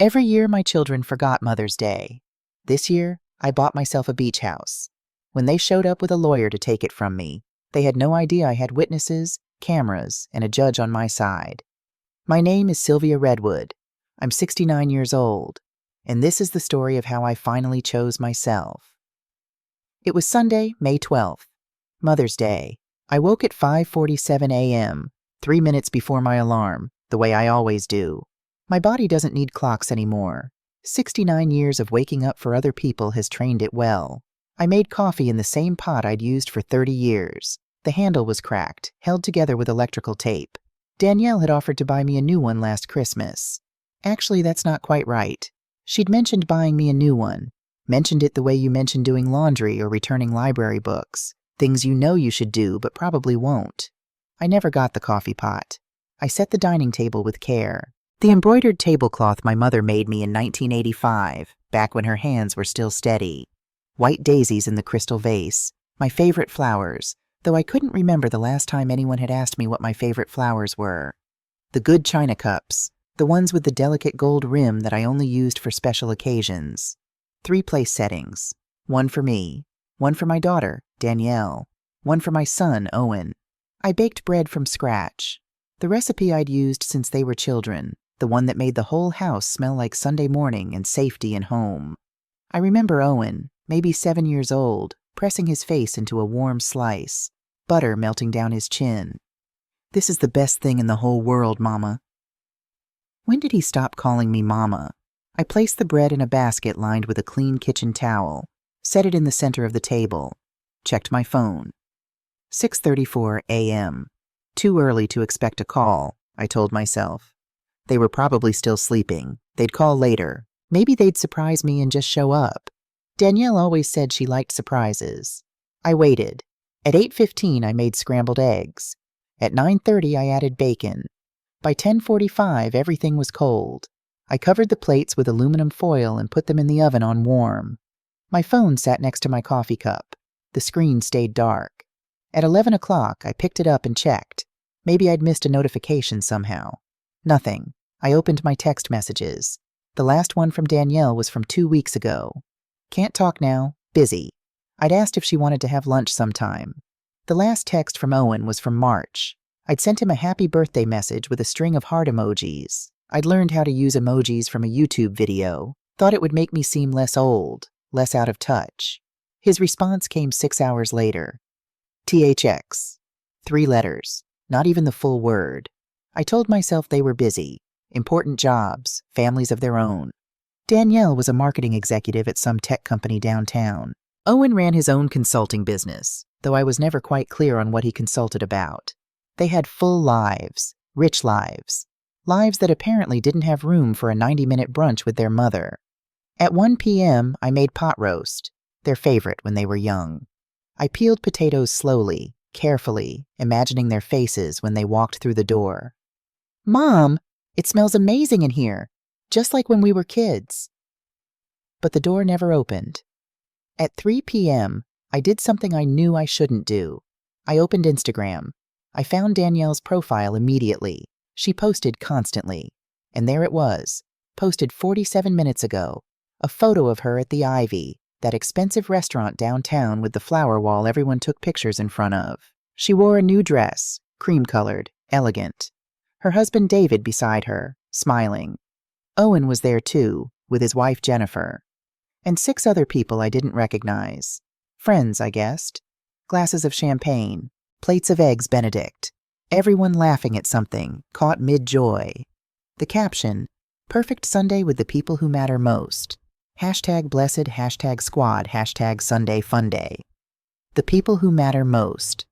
Every year my children forgot Mother's Day. This year, I bought myself a beach house. When they showed up with a lawyer to take it from me, they had no idea I had witnesses, cameras, and a judge on my side. My name is Sylvia Redwood. I'm 69 years old, and this is the story of how I finally chose myself. It was Sunday, May 12th, Mother's Day. I woke at 5:47 a.m., 3 minutes before my alarm, the way I always do. My body doesn't need clocks anymore. 69 years of waking up for other people has trained it well. I made coffee in the same pot I'd used for 30 years. The handle was cracked, held together with electrical tape. Danielle had offered to buy me a new one last Christmas. Actually, that's not quite right. She'd mentioned buying me a new one. Mentioned it the way you mention doing laundry or returning library books. Things you know you should do, but probably won't. I never got the coffee pot. I set the dining table with care. The embroidered tablecloth my mother made me in 1985, back when her hands were still steady. White daisies in the crystal vase, my favorite flowers, though I couldn't remember the last time anyone had asked me what my favorite flowers were. The good china cups, the ones with the delicate gold rim that I only used for special occasions. 3 place settings, one for me, one for my daughter, Danielle, one for my son, Owen. I baked bread from scratch, the recipe I'd used since they were children, the one that made the whole house smell like Sunday morning and safety and home. I remember Owen, maybe 7 years old, pressing his face into a warm slice, butter melting down his chin. "This is the best thing in the whole world, Mama." When did he stop calling me Mama? I placed the bread in a basket lined with a clean kitchen towel, set it in the center of the table, checked my phone. 6:34 a.m. Too early to expect a call, I told myself. They were probably still sleeping. They'd call later. Maybe they'd surprise me and just show up. Danielle always said she liked surprises. I waited. At 8:15, I made scrambled eggs. At 9:30, I added bacon. By 10:45, everything was cold. I covered the plates with aluminum foil and put them in the oven on warm. My phone sat next to my coffee cup. The screen stayed dark. At 11 o'clock, I picked it up and checked. Maybe I'd missed a notification somehow. Nothing. I opened my text messages. The last one from Danielle was from 2 weeks ago. "Can't talk now. Busy." I'd asked if she wanted to have lunch sometime. The last text from Owen was from March. I'd sent him a happy birthday message with a string of heart emojis. I'd learned how to use emojis from a YouTube video. Thought it would make me seem less old, less out of touch. His response came 6 hours later. THX. 3 letters. Not even the full word. I told myself they were busy. Important jobs, families of their own. Danielle was a marketing executive at some tech company downtown. Owen ran his own consulting business, though I was never quite clear on what he consulted about. They had full lives, rich lives, lives that apparently didn't have room for a 90-minute brunch with their mother. At 1 p.m., I made pot roast, their favorite when they were young. I peeled potatoes slowly, carefully, imagining their faces when they walked through the door. "Mom, it smells amazing in here, just like when we were kids." But the door never opened. At 3 p.m., I did something I knew I shouldn't do. I opened Instagram. I found Danielle's profile immediately. She posted constantly. And there it was, posted 47 minutes ago. A photo of her at the Ivy, that expensive restaurant downtown with the flower wall everyone took pictures in front of. She wore a new dress, cream-colored, elegant. Her husband David beside her, smiling. Owen was there too, with his wife Jennifer. And 6 other people I didn't recognize. Friends, I guessed. Glasses of champagne, plates of eggs Benedict. Everyone laughing at something, caught mid-joy. The caption, "Perfect Sunday with the people who matter most." #blessed, #squad, #Sunday fun day. The people who matter most.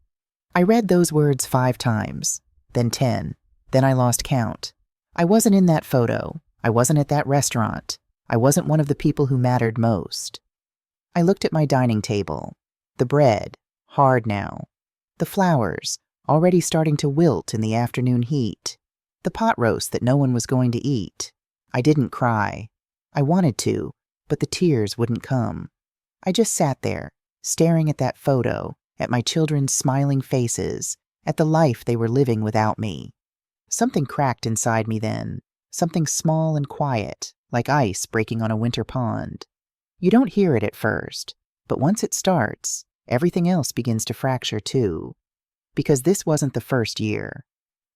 I read those words 5 times, then 10, then I lost count. I wasn't in that photo. I wasn't at that restaurant. I wasn't one of the people who mattered most. I looked at my dining table. The bread, hard now. The flowers, already starting to wilt in the afternoon heat. The pot roast that no one was going to eat. I didn't cry. I wanted to, but the tears wouldn't come. I just sat there, staring at that photo, at my children's smiling faces, at the life they were living without me. Something cracked inside me then, something small and quiet, like ice breaking on a winter pond. You don't hear it at first, but once it starts, everything else begins to fracture too. Because this wasn't the first year.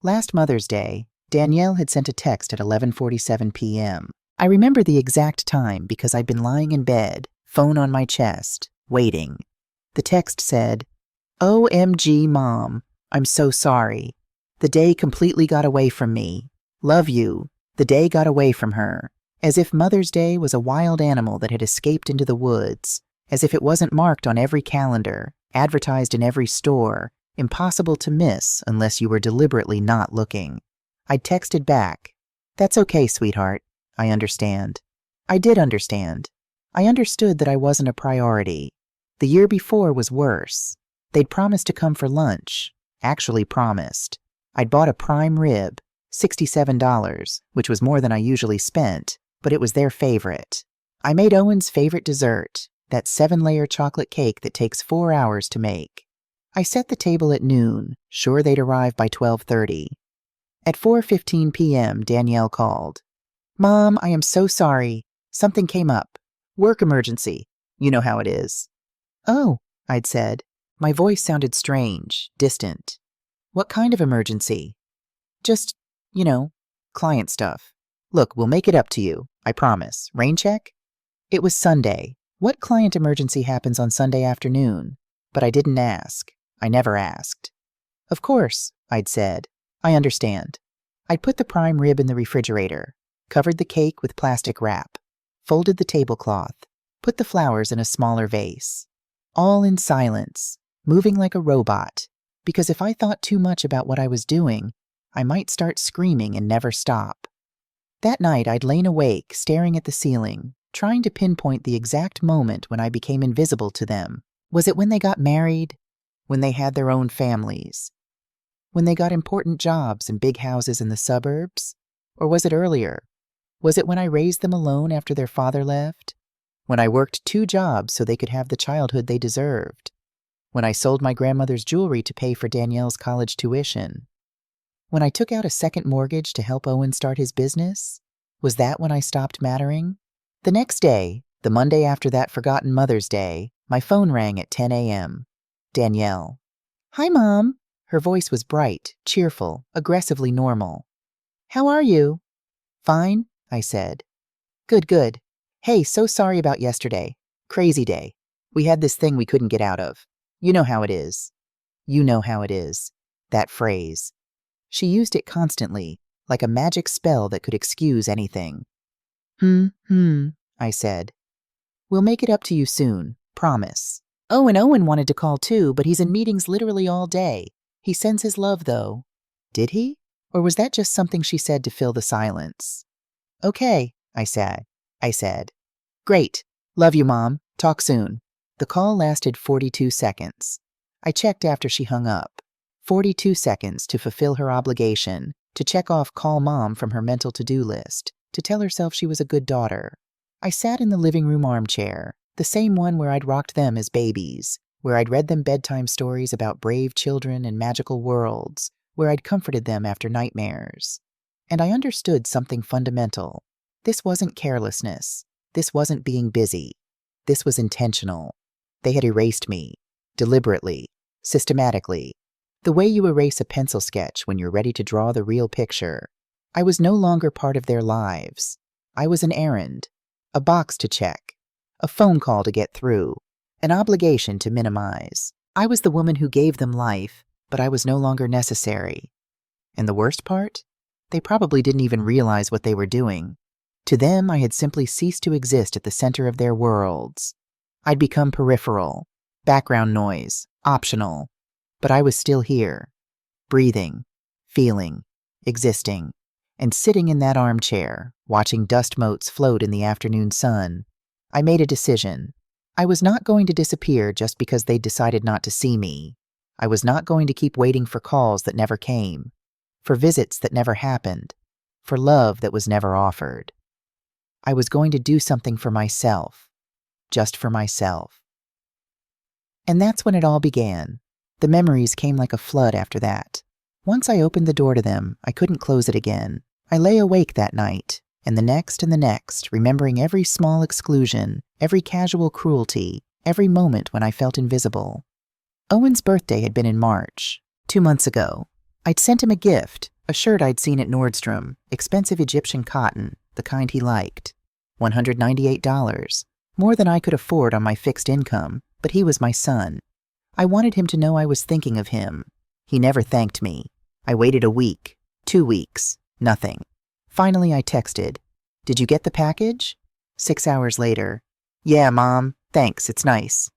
Last Mother's Day, Danielle had sent a text at 11:47 p.m. I remember the exact time because I'd been lying in bed, phone on my chest, waiting. The text said, "OMG, Mom, I'm so sorry. The day completely got away from me. Love you. The day got away from her." As if Mother's Day was a wild animal that had escaped into the woods, as if it wasn't marked on every calendar, advertised in every store, impossible to miss unless you were deliberately not looking. I'd texted back, "That's okay, sweetheart. I understand." I did understand. I understood that I wasn't a priority. The year before was worse. They'd promised to come for lunch. Actually promised. I'd bought a prime rib, $67, which was more than I usually spent, but it was their favorite. I made Owen's favorite dessert, that 7-layer chocolate cake that takes 4 hours to make. I set the table at noon, sure they'd arrive by 12:30. At 4:15 p.m., Danielle called. "Mom, I am so sorry. Something came up. Work emergency. You know how it is." "Oh," I'd said. My voice sounded strange, distant. "What kind of emergency?" "Just, client stuff. Look, we'll make it up to you. I promise. Rain check?" It was Sunday. What client emergency happens on Sunday afternoon? But I didn't ask. I never asked. "Of course," I'd said. "I understand." I'd put the prime rib in the refrigerator, covered the cake with plastic wrap, folded the tablecloth, put the flowers in a smaller vase. All in silence, moving like a robot, because if I thought too much about what I was doing, I might start screaming and never stop. That night, I'd lain awake, staring at the ceiling, trying to pinpoint the exact moment when I became invisible to them. Was it when they got married? When they had their own families? When they got important jobs and big houses in the suburbs? Or was it earlier? Was it when I raised them alone after their father left? When I worked 2 jobs so they could have the childhood they deserved? When I sold my grandmother's jewelry to pay for Danielle's college tuition? When I took out a second mortgage to help Owen start his business? Was that when I stopped mattering? The next day, the Monday after that forgotten Mother's Day, my phone rang at 10 a.m. Danielle. "Hi, Mom." Her voice was bright, cheerful, aggressively normal. "How are you?" "Fine," I said. "Good, good. Hey, so sorry about yesterday. Crazy day. We had this thing we couldn't get out of. You know how it is." You know how it is. That phrase. She used it constantly, like a magic spell that could excuse anything. I said. "We'll make it up to you soon. Promise." Oh, and Owen wanted to call too, but he's in meetings literally all day. He sends his love, though. Did he? Or was that just something she said to fill the silence? "Okay," I said. "Great. Love you, Mom. Talk soon." The call lasted 42 seconds. I checked after she hung up. 42 seconds to fulfill her obligation, to check off call Mom from her mental to-do list, to tell herself she was a good daughter. I sat in the living room armchair, the same one where I'd rocked them as babies, where I'd read them bedtime stories about brave children and magical worlds, where I'd comforted them after nightmares. And I understood something fundamental. This wasn't carelessness. This wasn't being busy. This was intentional. They had erased me, deliberately, systematically, the way you erase a pencil sketch when you're ready to draw the real picture. I was no longer part of their lives. I was an errand, a box to check, a phone call to get through, an obligation to minimize. I was the woman who gave them life, but I was no longer necessary. And the worst part? They probably didn't even realize what they were doing. To them, I had simply ceased to exist at the center of their worlds. I'd become peripheral, background noise, optional. But I was still here, breathing, feeling, existing, and sitting in that armchair, watching dust motes float in the afternoon sun. I made a decision. I was not going to disappear just because they decided not to see me. I was not going to keep waiting for calls that never came, for visits that never happened, for love that was never offered. I was going to do something for myself, just for myself. And that's when it all began. The memories came like a flood after that. Once I opened the door to them, I couldn't close it again. I lay awake that night, And the next, remembering every small exclusion, every casual cruelty, every moment when I felt invisible. Owen's birthday had been in March, 2 months ago. I'd sent him a gift, a shirt I'd seen at Nordstrom, expensive Egyptian cotton, the kind he liked. $198, more than I could afford on my fixed income, but he was my son. I wanted him to know I was thinking of him. He never thanked me. I waited a week, 2 weeks, nothing. Finally, I texted, "Did you get the package?" 6 hours later, "Yeah, Mom, thanks, it's nice."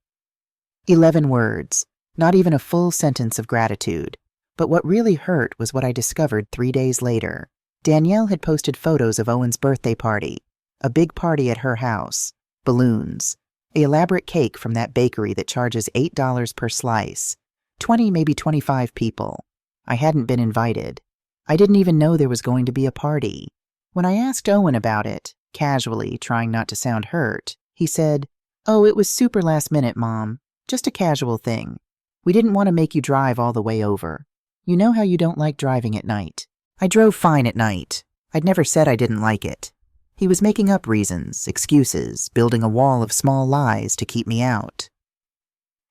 11 words, not even a full sentence of gratitude. But what really hurt was what I discovered 3 days later. Danielle had posted photos of Owen's birthday party, a big party at her house, balloons, an elaborate cake from that bakery that charges $8 per slice, 20, maybe 25 people. I hadn't been invited. I didn't even know there was going to be a party. When I asked Owen about it, casually, trying not to sound hurt, he said, "Oh, it was super last minute, Mom. Just a casual thing. We didn't want to make you drive all the way over. You know how you don't like driving at night." I drove fine at night. I'd never said I didn't like it. He was making up reasons, excuses, building a wall of small lies to keep me out.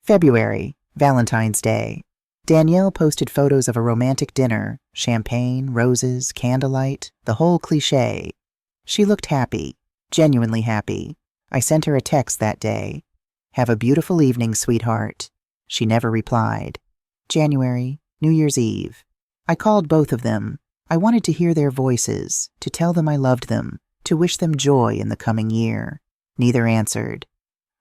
February, Valentine's Day. Danielle posted photos of a romantic dinner, champagne, roses, candlelight, the whole cliché. She looked happy, genuinely happy. I sent her a text that day. "Have a beautiful evening, sweetheart." She never replied. January, New Year's Eve. I called both of them. I wanted to hear their voices, to tell them I loved them, to wish them joy in the coming year. Neither answered.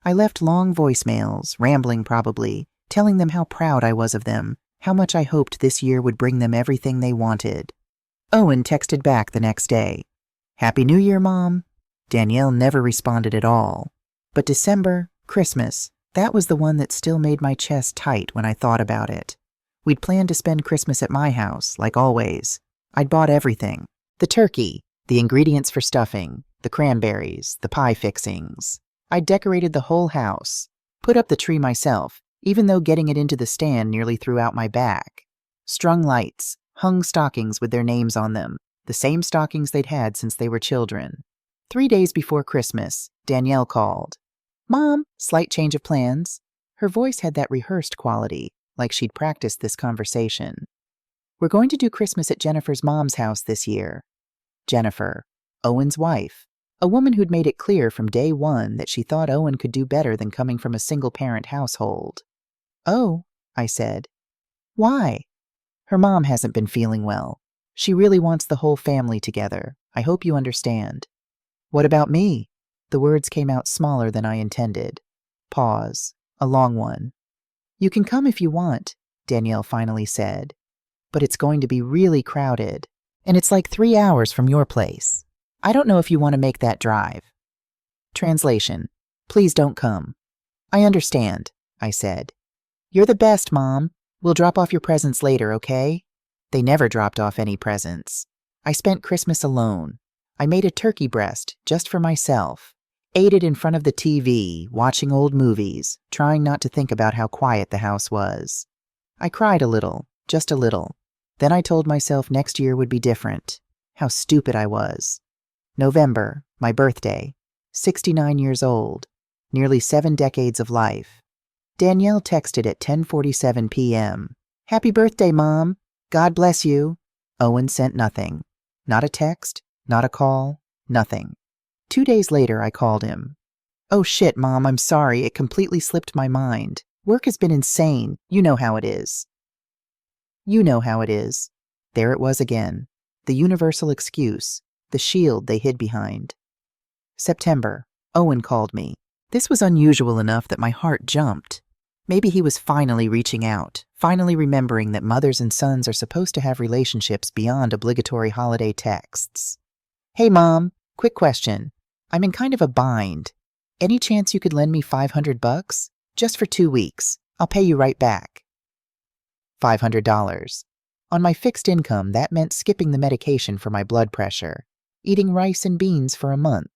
I left long voicemails, rambling probably, telling them how proud I was of them, how much I hoped this year would bring them everything they wanted. Owen texted back the next day. "Happy New Year, Mom." Danielle never responded at all. But December, Christmas, that was the one that still made my chest tight when I thought about it. We'd planned to spend Christmas at my house, like always. I'd bought everything. The turkey, the ingredients for stuffing, the cranberries, the pie fixings. I'd decorated the whole house, put up the tree myself, even though getting it into the stand nearly threw out my back. Strung lights, hung stockings with their names on them, the same stockings they'd had since they were children. 3 days before Christmas, Danielle called. "Mom," slight change of plans. Her voice had that rehearsed quality, like she'd practiced this conversation. "We're going to do Christmas at Jennifer's mom's house this year." Jennifer, Owen's wife, a woman who'd made it clear from day one that she thought Owen could do better than coming from a single-parent household. "Oh," I said. "Why?" "Her mom hasn't been feeling well. She really wants the whole family together. I hope you understand." "What about me?" The words came out smaller than I intended. Pause, a long one. "You can come if you want," Danielle finally said. "But it's going to be really crowded. And it's like 3 hours from your place. I don't know if you want to make that drive." Translation: "Please don't come." "I understand," I said. "You're the best, Mom. We'll drop off your presents later, okay?" They never dropped off any presents. I spent Christmas alone. I made a turkey breast just for myself. Ate it in front of the TV, watching old movies, trying not to think about how quiet the house was. I cried a little, just a little. Then I told myself next year would be different. How stupid I was. November, my birthday. 69 years old. Nearly 7 decades of life. Danielle texted at 10:47 p.m. "Happy birthday, Mom. God bless you." Owen sent nothing. Not a text, not a call, nothing. 2 days later, I called him. "Oh shit, Mom, I'm sorry. It completely slipped my mind. Work has been insane. You know how it is." You know how it is. There it was again. The universal excuse. The shield they hid behind. September. Owen called me. This was unusual enough that my heart jumped. Maybe he was finally reaching out, finally remembering that mothers and sons are supposed to have relationships beyond obligatory holiday texts. "Hey, Mom, quick question. I'm in kind of a bind. Any chance you could lend me $500? Just for 2 weeks. I'll pay you right back." $500. On my fixed income, that meant skipping the medication for my blood pressure, eating rice and beans for a month.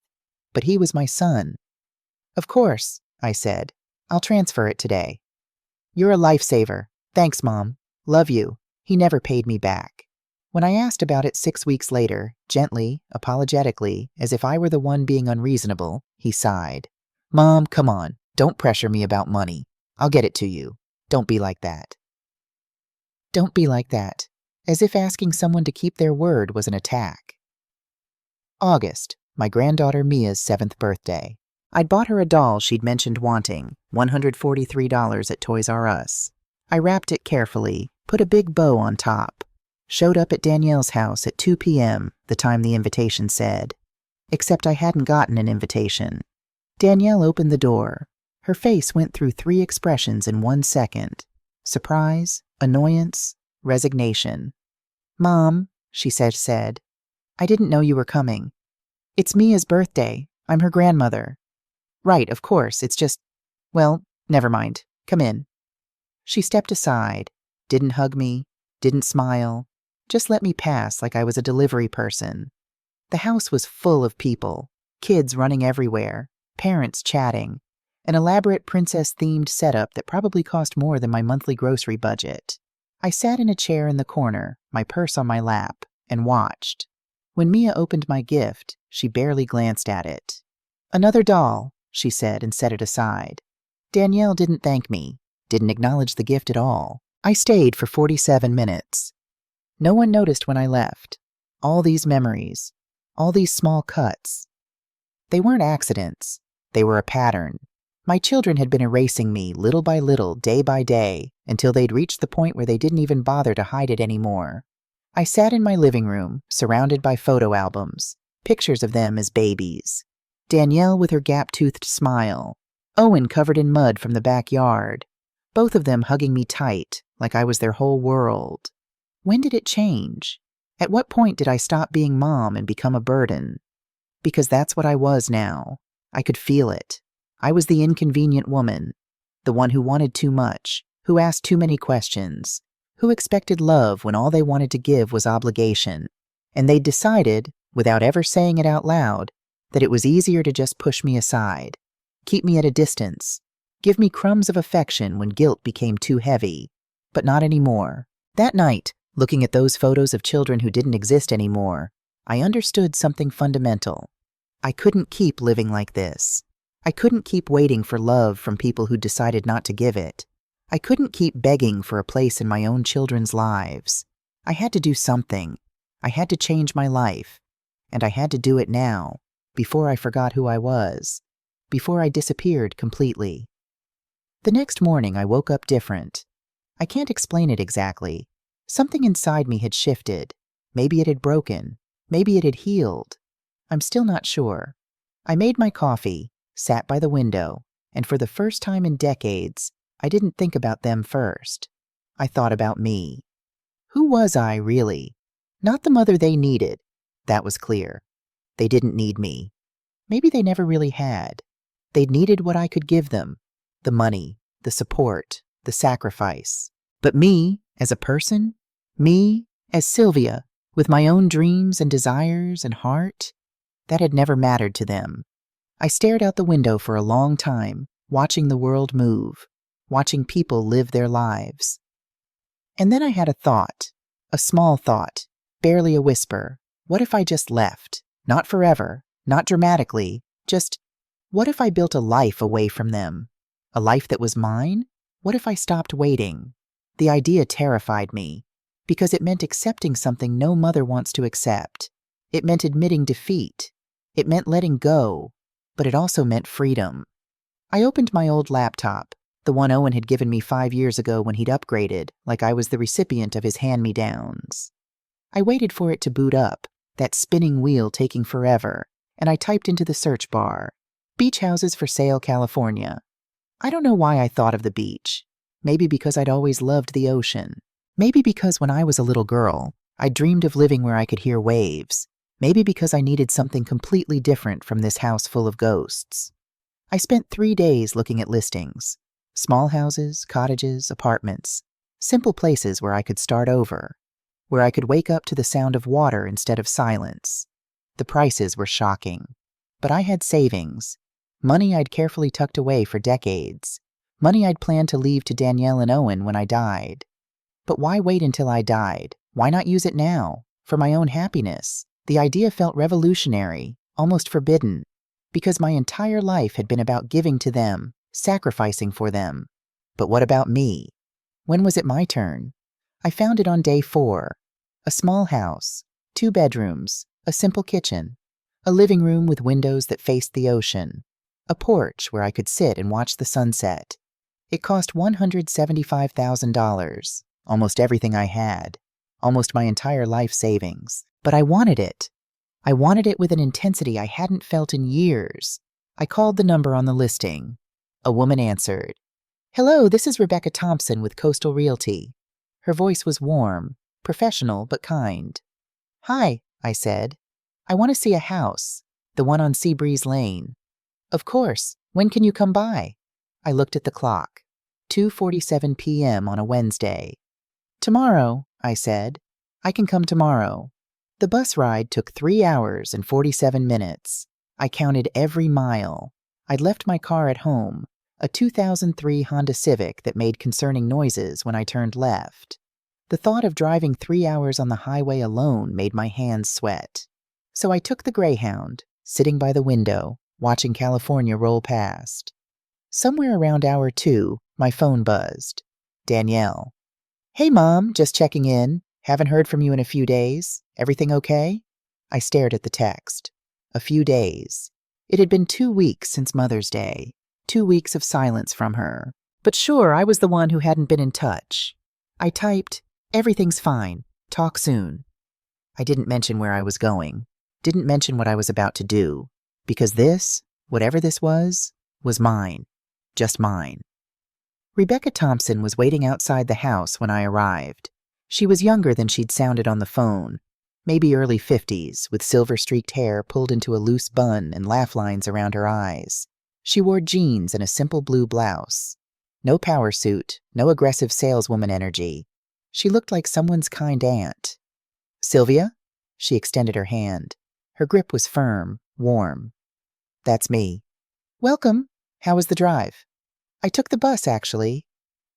But he was my son. "Of course," I said. "I'll transfer it today." "You're a lifesaver. Thanks, Mom. Love you." He never paid me back. When I asked about it 6 weeks later, gently, apologetically, as if I were the one being unreasonable, he sighed. "Mom, come on. Don't pressure me about money. I'll get it to you. Don't be like that." Don't be like that. As if asking someone to keep their word was an attack. August, my granddaughter Mia's 7th birthday. I'd bought her a doll she'd mentioned wanting, $143 at Toys R Us. I wrapped it carefully, put a big bow on top. Showed up at Danielle's house at 2 p.m., the time the invitation said. Except I hadn't gotten an invitation. Danielle opened the door. Her face went through 3 expressions in 1 second. Surprise, annoyance, resignation. "Mom," she said, "I didn't know you were coming. It's Mia's birthday. I'm her grandmother." "Right, of course, it's just, well, never mind. Come in." She stepped aside, didn't hug me, didn't smile, just let me pass like I was a delivery person. The house was full of people, kids running everywhere, parents chatting, an elaborate princess-themed setup that probably cost more than my monthly grocery budget. I sat in a chair in the corner, my purse on my lap, and watched. When Mia opened my gift, she barely glanced at it. "Another doll," she said and set it aside. Danielle didn't thank me, didn't acknowledge the gift at all. I stayed for 47 minutes. No one noticed when I left. All these memories, all these small cuts. They weren't accidents. They were a pattern. My children had been erasing me little by little, day by day, until they'd reached the point where they didn't even bother to hide it anymore. I sat in my living room, surrounded by photo albums, pictures of them as babies. Danielle with her gap-toothed smile, Owen covered in mud from the backyard, both of them hugging me tight, like I was their whole world. When did it change? At what point did I stop being mom and become a burden? Because that's what I was now. I could feel it. I was the inconvenient woman, the one who wanted too much, who asked too many questions, who expected love when all they wanted to give was obligation. And they'd decided, without ever saying it out loud, that it was easier to just push me aside, keep me at a distance, give me crumbs of affection when guilt became too heavy. But not anymore. That night, looking at those photos of children who didn't exist anymore, I understood something fundamental. I couldn't keep living like this. I couldn't keep waiting for love from people who decided not to give it. I couldn't keep begging for a place in my own children's lives. I had to do something. I had to change my life. And I had to do it now, before I forgot who I was, before I disappeared completely. The next morning, I woke up different. I can't explain it exactly. Something inside me had shifted. Maybe it had broken. Maybe it had healed. I'm still not sure. I made my coffee, sat by the window, and for the first time in decades, I didn't think about them first. I thought about me. Who was I, really? Not the mother they needed. That was clear. They didn't need me. Maybe they never really had. They needed what I could give them. The money, the support, the sacrifice. But me, as a person, me, as Sylvia, with my own dreams and desires and heart, that had never mattered to them. I stared out the window for a long time, watching the world move, watching people live their lives. And then I had a thought, a small thought, barely a whisper. What if I just left? Not forever, not dramatically, just, what if I built a life away from them? A life that was mine? What if I stopped waiting? The idea terrified me, because it meant accepting something no mother wants to accept. It meant admitting defeat. It meant letting go, but it also meant freedom. I opened my old laptop, the one Owen had given me 5 years ago when he'd upgraded, like I was the recipient of his hand-me-downs. I waited for it to boot up, that spinning wheel taking forever, and I typed into the search bar, "Beach houses for sale, California." I don't know why I thought of the beach. Maybe because I'd always loved the ocean. Maybe because when I was a little girl, I dreamed of living where I could hear waves. Maybe because I needed something completely different from this house full of ghosts. I spent 3 days looking at listings. Small houses, cottages, apartments. Simple places where I could start over. Where I could wake up to the sound of water instead of silence. The prices were shocking. But I had savings. Money I'd carefully tucked away for decades. Money I'd planned to leave to Danielle and Owen when I died. But why wait until I died? Why not use it now? For my own happiness, the idea felt revolutionary, almost forbidden, because my entire life had been about giving to them, sacrificing for them. But what about me? When was it my turn? I found it on day 4. A small house, 2 bedrooms, a simple kitchen, a living room with windows that faced the ocean, a porch where I could sit and watch the sunset. It cost $175,000, almost everything I had, almost my entire life savings. But I wanted it. I wanted it with an intensity I hadn't felt in years. I called the number on the listing. A woman answered. "Hello, this is Rebecca Thompson with Coastal Realty." Her voice was warm, professional but kind. "Hi," I said. "I want to see a house, the one on Seabreeze Lane." "Of course. When can you come by?" I looked at the clock. 2:47 p.m. on a Wednesday. "Tomorrow," I said. "I can come tomorrow." The bus ride took 3 hours and 47 minutes. I counted every mile. I'd left my car at home, a 2003 Honda Civic that made concerning noises when I turned left. The thought of driving 3 hours on the highway alone made my hands sweat. So I took the Greyhound, sitting by the window, watching California roll past. Somewhere around hour 2, my phone buzzed. Danielle. "Hey, Mom, just checking in. Haven't heard from you in a few days. Everything okay?" I stared at the text. A few days. It had been 2 weeks since Mother's Day. 2 weeks of silence from her. But sure, I was the one who hadn't been in touch. I typed, "Everything's fine. Talk soon." I didn't mention where I was going. Didn't mention what I was about to do. Because this, whatever this was mine. Just mine. Rebecca Thompson was waiting outside the house when I arrived. She was younger than she'd sounded on the phone, maybe early 50s, with silver-streaked hair pulled into a loose bun and laugh lines around her eyes. She wore jeans and a simple blue blouse. No power suit, no aggressive saleswoman energy. She looked like someone's kind aunt. "Sylvia?" She extended her hand. Her grip was firm, warm. "That's me." "Welcome. How was the drive?" "I took the bus, actually."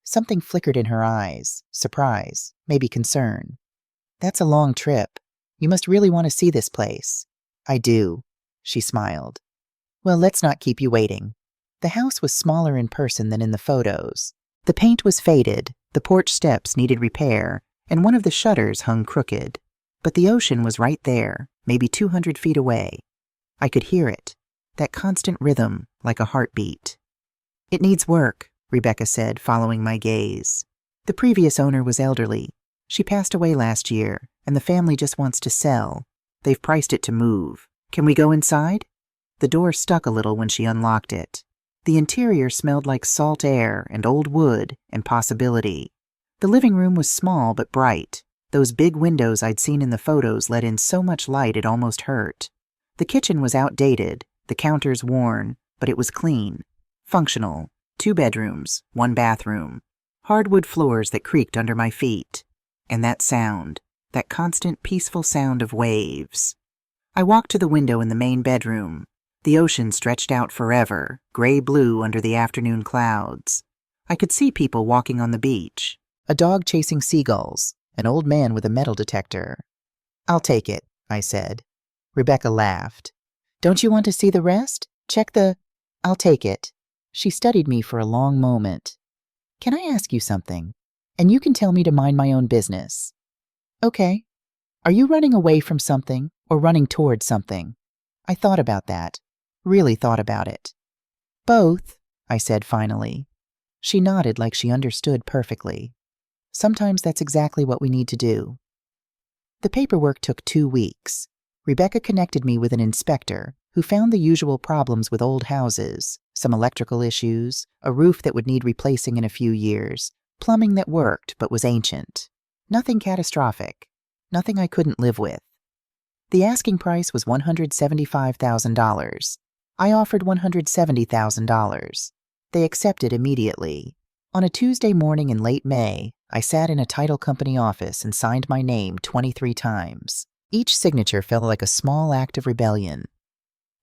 Something flickered in her eyes, surprise, maybe concern. "That's a long trip. You must really want to see this place." "I do," she smiled. "Well, let's not keep you waiting." The house was smaller in person than in the photos. The paint was faded, the porch steps needed repair, and one of the shutters hung crooked. But the ocean was right there, maybe 200 feet away. I could hear it, that constant rhythm, like a heartbeat. "It needs work," Rebecca said, following my gaze. "The previous owner was elderly. She passed away last year, and the family just wants to sell. They've priced it to move. Can we go inside?" The door stuck a little when she unlocked it. The interior smelled like salt air and old wood and possibility. The living room was small but bright. Those big windows I'd seen in the photos let in so much light it almost hurt. The kitchen was outdated, the counters worn, but it was clean. Functional. 2 bedrooms, 1 bathroom. Hardwood floors that creaked under my feet. And that sound, that constant peaceful sound of waves. I walked to the window in the main bedroom. The ocean stretched out forever, gray-blue under the afternoon clouds. I could see people walking on the beach. A dog chasing seagulls, an old man with a metal detector. "I'll take it," I said. Rebecca laughed. "Don't you want to see the rest? Check the—" "I'll take it." She studied me for a long moment. "Can I ask you something? And you can tell me to mind my own business." "Okay. Are you running away from something or running towards something?" I thought about that. Really thought about it. "Both," I said finally. She nodded like she understood perfectly. Sometimes that's exactly what we need to do. The paperwork took 2 weeks. Rebecca connected me with an inspector who found the usual problems with old houses, some electrical issues, a roof that would need replacing in a few years, plumbing that worked but was ancient. Nothing catastrophic. Nothing I couldn't live with. The asking price was $175,000. I offered $170,000. They accepted immediately. On a Tuesday morning in late May, I sat in a title company office and signed my name 23 times. Each signature felt like a small act of rebellion.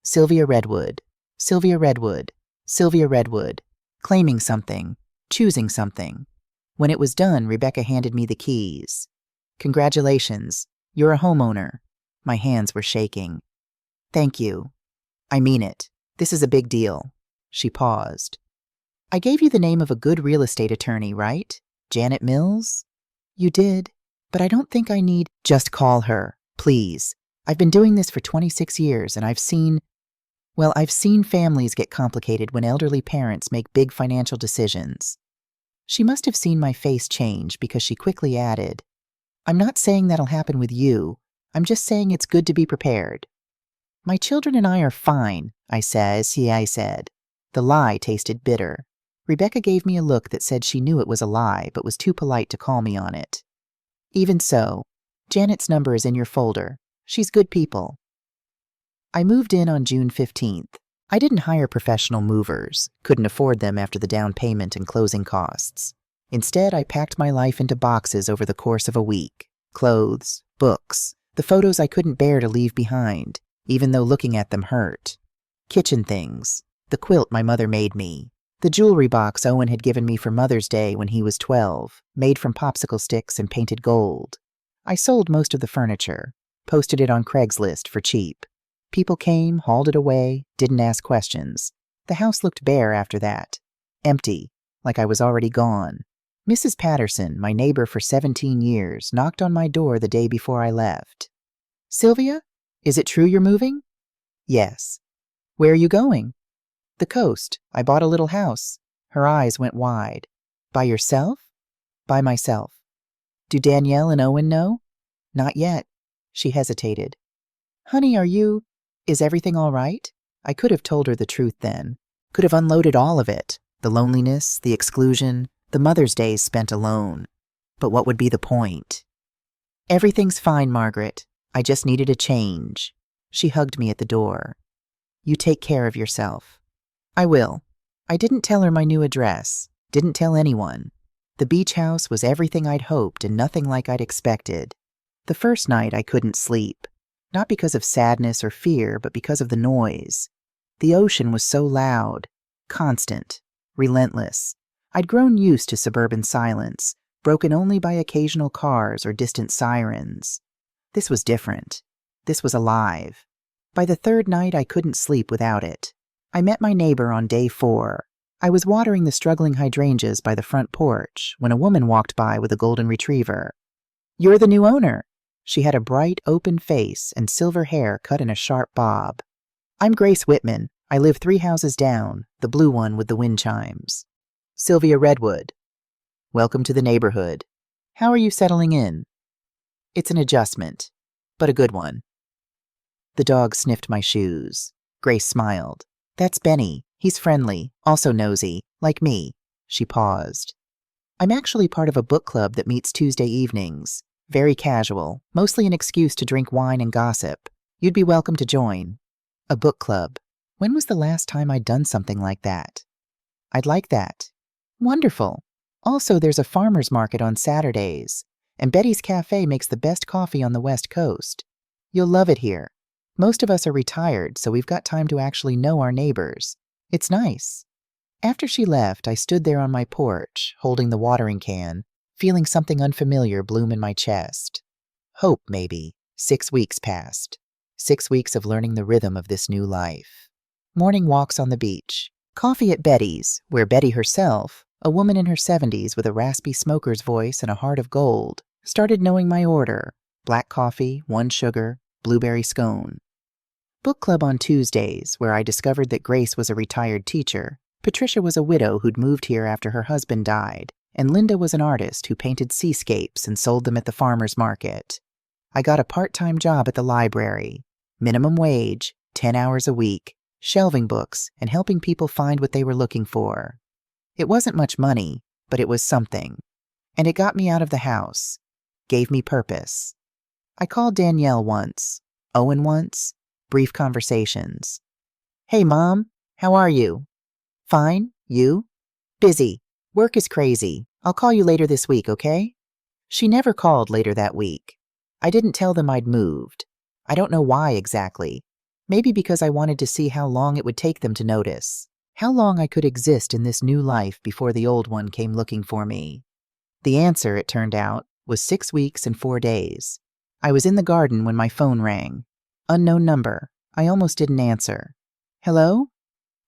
Sylvia Redwood, Sylvia Redwood, Sylvia Redwood, claiming something, choosing something. When it was done, Rebecca handed me the keys. "Congratulations, You're a homeowner. My hands were shaking. Thank you. I mean it. This is a big deal. She paused. I gave you the name of a good real estate attorney, right? Janet Mills? You did, but I don't think I need— Just call her, please. I've been doing this for 26 years and I've seen families get complicated when elderly parents make big financial decisions. She must have seen my face change because she quickly added, I'm not saying that'll happen with you. I'm just saying it's good to be prepared. My children and I are fine, I said. The lie tasted bitter. Rebecca gave me a look that said she knew it was a lie but was too polite to call me on it. Even so, Janet's number is in your folder. She's good people. I moved in on June 15th. I didn't hire professional movers, couldn't afford them after the down payment and closing costs. Instead, I packed my life into boxes over the course of a week. Clothes, books, the photos I couldn't bear to leave behind, even though looking at them hurt. Kitchen things, the quilt my mother made me, the jewelry box Owen had given me for Mother's Day when he was 12, made from popsicle sticks and painted gold. I sold most of the furniture, posted it on Craigslist for cheap. People came, hauled it away, didn't ask questions. The house looked bare after that. Empty, like I was already gone. Mrs. Patterson, my neighbor for 17 years, knocked on my door the day before I left. Sylvia, is it true you're moving? Yes. Where are you going? The coast. I bought a little house. Her eyes went wide. By yourself? By myself. Do Danielle and Owen know? Not yet. She hesitated. Honey, is everything all right? I could have told her the truth then. Could have unloaded all of it. The loneliness, the exclusion, the Mother's Days spent alone. But what would be the point? Everything's fine, Margaret. I just needed a change. She hugged me at the door. You take care of yourself. I will. I didn't tell her my new address. Didn't tell anyone. The beach house was everything I'd hoped and nothing like I'd expected. The first night I couldn't sleep. Not because of sadness or fear, but because of the noise. The ocean was so loud, constant, relentless. I'd grown used to suburban silence, broken only by occasional cars or distant sirens. This was different. This was alive. By the third night, I couldn't sleep without it. I met my neighbor on day 4. I was watering the struggling hydrangeas by the front porch when a woman walked by with a golden retriever. You're the new owner. She had a bright, open face and silver hair cut in a sharp bob. I'm Grace Whitman. I live 3 houses down, the blue one with the wind chimes. Sylvia Redwood. Welcome to the neighborhood. How are you settling in? It's an adjustment, but a good one. The dog sniffed my shoes. Grace smiled. That's Benny. He's friendly, also nosy, like me. She paused. I'm actually part of a book club that meets Tuesday evenings. Very casual, mostly an excuse to drink wine and gossip. You'd be welcome to join. A book club. When was the last time I'd done something like that? I'd like that. Wonderful. Also, there's a farmer's market on Saturdays, and Betty's Cafe makes the best coffee on the West Coast. You'll love it here. Most of us are retired, so we've got time to actually know our neighbors. It's nice. After she left, I stood there on my porch, holding the watering can, feeling something unfamiliar bloom in my chest. Hope, maybe. 6 weeks passed. 6 weeks of learning the rhythm of this new life. Morning walks on the beach. Coffee at Betty's, where Betty herself, a woman in her 70s with a raspy smoker's voice and a heart of gold, started knowing my order. Black coffee, 1 sugar, blueberry scone. Book club on Tuesdays, where I discovered that Grace was a retired teacher. Patricia was a widow who'd moved here after her husband died, and Linda was an artist who painted seascapes and sold them at the farmer's market. I got a part-time job at the library. Minimum wage, 10 hours a week, shelving books, and helping people find what they were looking for. It wasn't much money, but it was something. And it got me out of the house. Gave me purpose. I called Danielle once, Owen once, brief conversations. Hey, Mom, how are you? Fine, you? Busy. Work is crazy. I'll call you later this week, okay? She never called later that week. I didn't tell them I'd moved. I don't know why exactly. Maybe because I wanted to see how long it would take them to notice. How long I could exist in this new life before the old one came looking for me. The answer, it turned out, was 6 weeks and 4 days. I was in the garden when my phone rang. Unknown number. I almost didn't answer. Hello?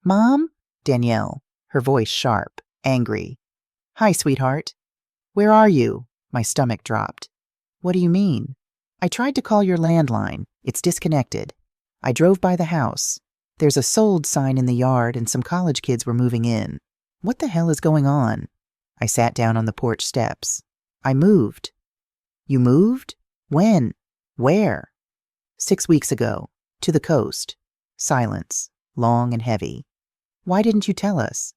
Mom? Danielle, her voice sharp, angry. Hi, sweetheart. Where are you? My stomach dropped. What do you mean? I tried to call your landline. It's disconnected. I drove by the house. There's a sold sign in the yard and some college kids were moving in. What the hell is going on? I sat down on the porch steps. I moved. You moved? When? Where? 6 weeks ago. To the coast. Silence. Long and heavy. Why didn't you tell us?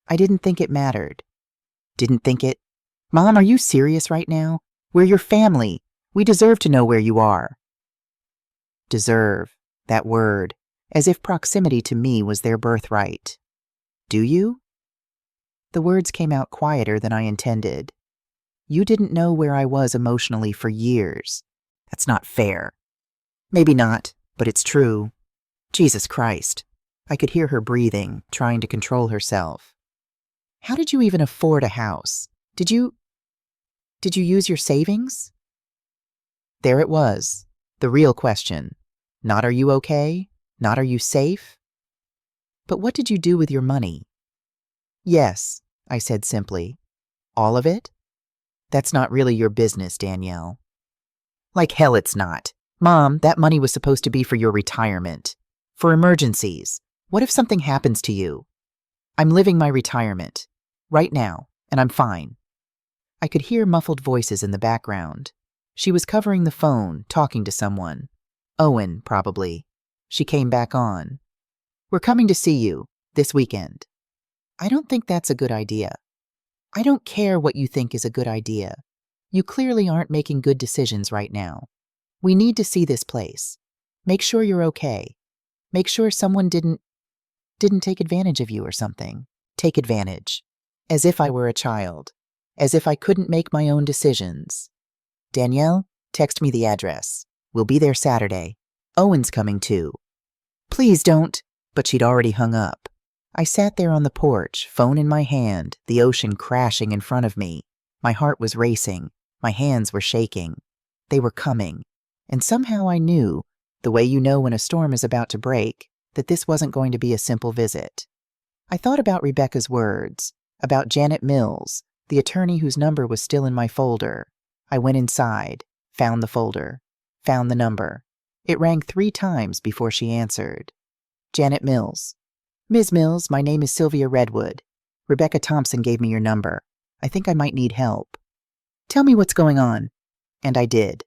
I didn't think it mattered. Didn't think it? Mom, are you serious right now? We're your family. We deserve to know where you are. Deserve. That word. As if proximity to me was their birthright. Do you? The words came out quieter than I intended. You didn't know where I was emotionally for years. That's not fair. Maybe not, but it's true. Jesus Christ. I could hear her breathing, trying to control herself. How did you even afford a house? Did you use your savings? There it was, the real question. Not are you okay? Not are you safe? But what did you do with your money? Yes, I said simply. All of it? That's not really your business, Danielle. Like hell it's not. Mom, that money was supposed to be for your retirement. For emergencies. What if something happens to you? I'm living my retirement. Right now, and I'm fine. I could hear muffled voices in the background. She was covering the phone, talking to someone. Owen, probably. She came back on. We're coming to see you, this weekend. I don't think that's a good idea. I don't care what you think is a good idea. You clearly aren't making good decisions right now. We need to see this place. Make sure you're okay. Make sure someone didn't take advantage of you or something. Take advantage. As if I were a child. As if I couldn't make my own decisions. Danielle, text me the address. We'll be there Saturday. Owen's coming too. Please don't. But she'd already hung up. I sat there on the porch, phone in my hand, the ocean crashing in front of me. My heart was racing. My hands were shaking. They were coming. And somehow I knew, the way you know when a storm is about to break, that this wasn't going to be a simple visit. I thought about Rebecca's words, about Janet Mills, the attorney whose number was still in my folder. I went inside, found the folder, found the number. It rang 3 times before she answered. Janet Mills. Ms. Mills, my name is Sylvia Redwood. Rebecca Thompson gave me your number. I think I might need help. Tell me what's going on. And I did.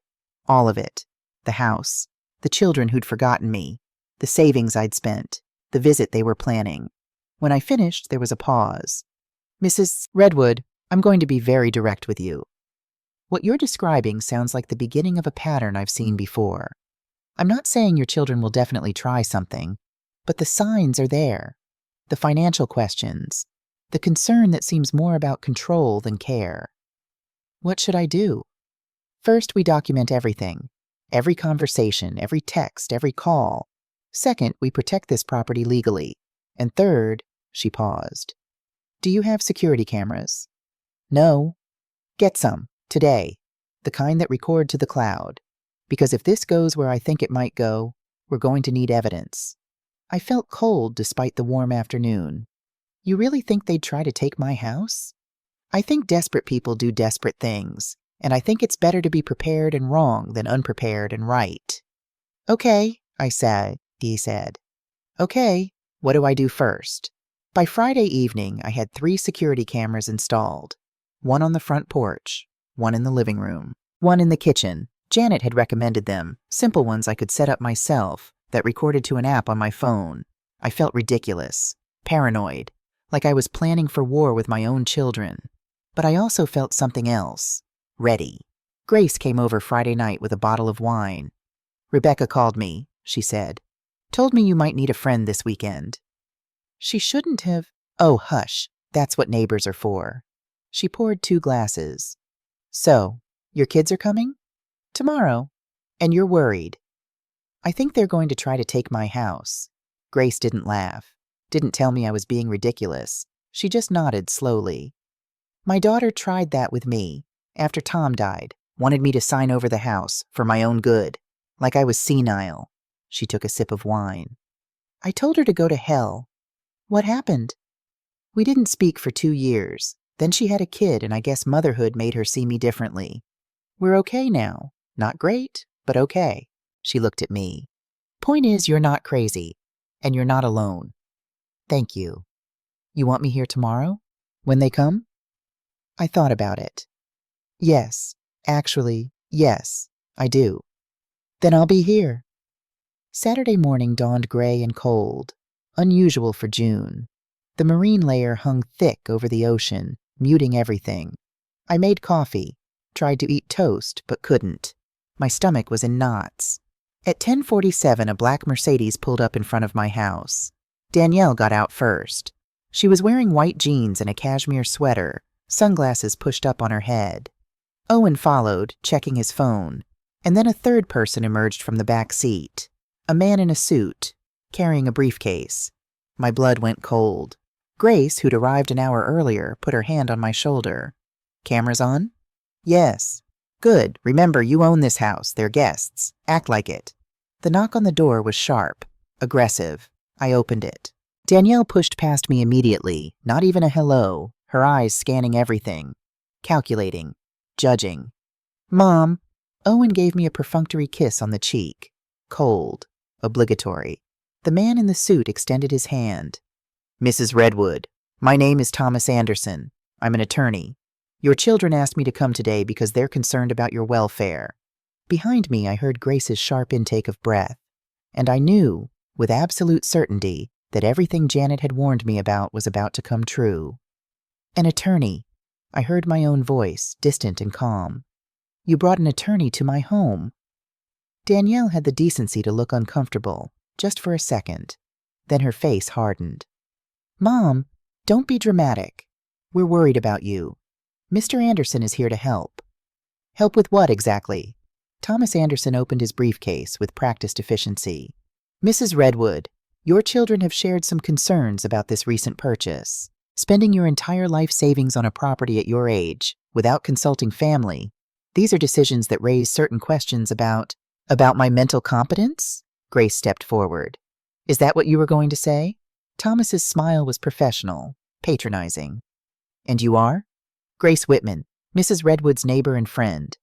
All of it. The house. The children who'd forgotten me. The savings I'd spent. The visit they were planning. When I finished, there was a pause. Mrs. Redwood, I'm going to be very direct with you. What you're describing sounds like the beginning of a pattern I've seen before. I'm not saying your children will definitely try something, but the signs are there. The financial questions. The concern that seems more about control than care. What should I do? First, we document everything. Every conversation, every text, every call. Second, we protect this property legally. And third, she paused. Do you have security cameras? No. Get some, today. The kind that record to the cloud. Because if this goes where I think it might go, we're going to need evidence. I felt cold despite the warm afternoon. You really think they'd try to take my house? I think desperate people do desperate things, and I think it's better to be prepared and wrong than unprepared and right. Okay, he said. Okay, what do I do first? By Friday evening, I had 3 security cameras installed. 1 on the front porch, 1 in the living room, 1 in the kitchen. Janet had recommended them, simple ones I could set up myself, that recorded to an app on my phone. I felt ridiculous, paranoid, like I was planning for war with my own children. But I also felt something else. Ready. Grace came over Friday night with a bottle of wine. Rebecca called me, she said. Told me you might need a friend this weekend. She shouldn't have. Oh, hush. That's what neighbors are for. She poured 2 glasses. So, your kids are coming? Tomorrow. And you're worried. I think they're going to try to take my house. Grace didn't laugh. Didn't tell me I was being ridiculous. She just nodded slowly. My daughter tried that with me, after Tom died. Wanted me to sign over the house for my own good, like I was senile. She took a sip of wine. I told her to go to hell. What happened? We didn't speak for 2 years. Then she had a kid, and I guess motherhood made her see me differently. We're okay now. Not great, but okay. She looked at me. Point is, you're not crazy, and you're not alone. Thank you. You want me here tomorrow? When they come? I thought about it. Yes, actually, yes, I do. Then I'll be here. Saturday morning dawned gray and cold, unusual for June. The marine layer hung thick over the ocean, muting everything. I made coffee, tried to eat toast, but couldn't. My stomach was in knots. At 10:47, a black Mercedes pulled up in front of my house. Danielle got out first. She was wearing white jeans and a cashmere sweater, sunglasses pushed up on her head. Owen followed, checking his phone, and then a third person emerged from the back seat. A man in a suit, carrying a briefcase. My blood went cold. Grace, who'd arrived an hour earlier, put her hand on my shoulder. Cameras on? Yes. Good. Remember, you own this house. They're guests. Act like it. The knock on the door was sharp, aggressive. I opened it. Danielle pushed past me immediately, not even a hello, her eyes scanning everything, calculating, judging. Mom. Owen gave me a perfunctory kiss on the cheek. Cold, obligatory. The man in the suit extended his hand. Mrs. Redwood, my name is Thomas Anderson. I'm an attorney. Your children asked me to come today because they're concerned about your welfare. Behind me, I heard Grace's sharp intake of breath, and I knew, with absolute certainty, that everything Janet had warned me about was about to come true. An attorney. I heard my own voice, distant and calm. You brought an attorney to my home. Danielle had the decency to look uncomfortable, just for a second. Then her face hardened. Mom, don't be dramatic. We're worried about you. Mr. Anderson is here to help. Help with what exactly? Thomas Anderson opened his briefcase with practiced efficiency. Mrs. Redwood, your children have shared some concerns about this recent purchase. Spending your entire life savings on a property at your age, without consulting family, these are decisions that raise certain questions about my mental competence? Grace stepped forward. Is that what you were going to say? Thomas's smile was professional, patronizing. And you are? Grace Whitman, Mrs. Redwood's neighbor and friend.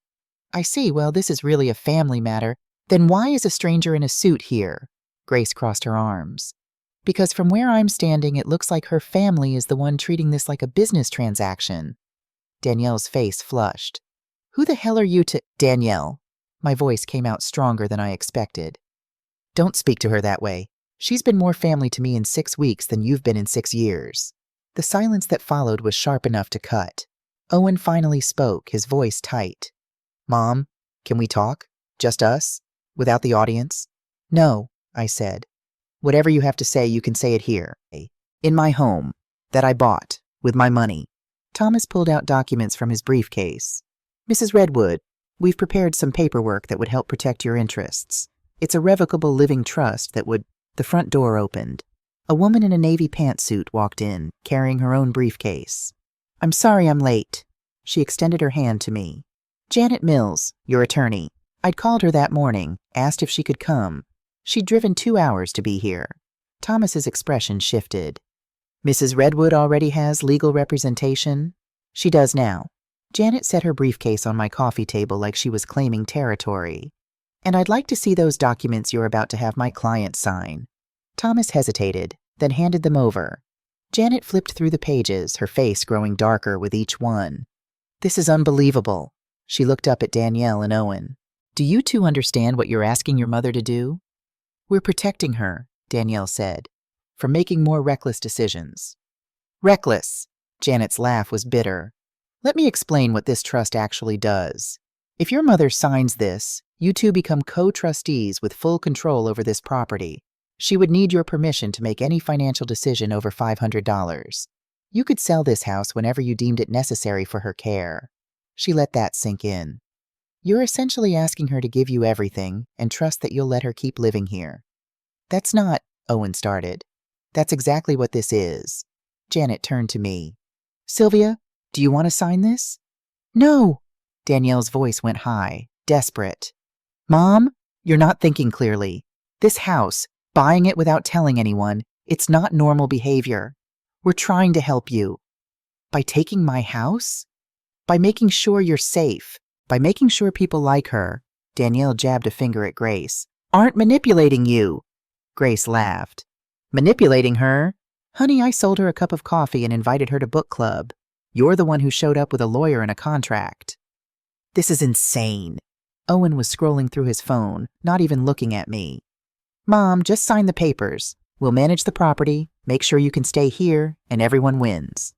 I see. Well, this is really a family matter. Then why is a stranger in a suit here? Grace crossed her arms. Because from where I'm standing, it looks like her family is the one treating this like a business transaction. Danielle's face flushed. Who the hell are you to— Danielle. My voice came out stronger than I expected. Don't speak to her that way. She's been more family to me in 6 weeks than you've been in 6 years. The silence that followed was sharp enough to cut. Owen finally spoke, his voice tight. Mom, can we talk? Just us? Without the audience? No, I said. Whatever you have to say, you can say it here. In my home, that I bought, with my money. Thomas pulled out documents from his briefcase. Mrs. Redwood, we've prepared some paperwork that would help protect your interests. It's a revocable living trust that would— The front door opened. A woman in a navy pantsuit walked in, carrying her own briefcase. I'm sorry I'm late. She extended her hand to me. Janet Mills, your attorney. I'd called her that morning, asked if she could come. She'd driven 2 hours to be here. Thomas's expression shifted. Mrs. Redwood already has legal representation? She does now. Janet set her briefcase on my coffee table like she was claiming territory. And I'd like to see those documents you're about to have my client sign. Thomas hesitated, then handed them over. Janet flipped through the pages, her face growing darker with each one. This is unbelievable. She looked up at Danielle and Owen. Do you two understand what you're asking your mother to do? We're protecting her, Danielle said, from making more reckless decisions. Reckless. Janet's laugh was bitter. Let me explain what this trust actually does. If your mother signs this, you two become co-trustees with full control over this property. She would need your permission to make any financial decision over $500. You could sell this house whenever you deemed it necessary for her care. She let that sink in. You're essentially asking her to give you everything and trust that you'll let her keep living here. That's not— Owen started. That's exactly what this is. Janet turned to me. Sylvia, do you want to sign this? No. Danielle's voice went high, desperate. Mom, you're not thinking clearly. This house, buying it without telling anyone, it's not normal behavior. We're trying to help you. By taking my house? By making sure you're safe. By making sure people like her. Danielle jabbed a finger at Grace. Aren't manipulating you. Grace laughed. Manipulating her? Honey, I sold her a cup of coffee and invited her to book club. You're the one who showed up with a lawyer and a contract. This is insane. Owen was scrolling through his phone, not even looking at me. Mom, just sign the papers. We'll manage the property, make sure you can stay here, and everyone wins.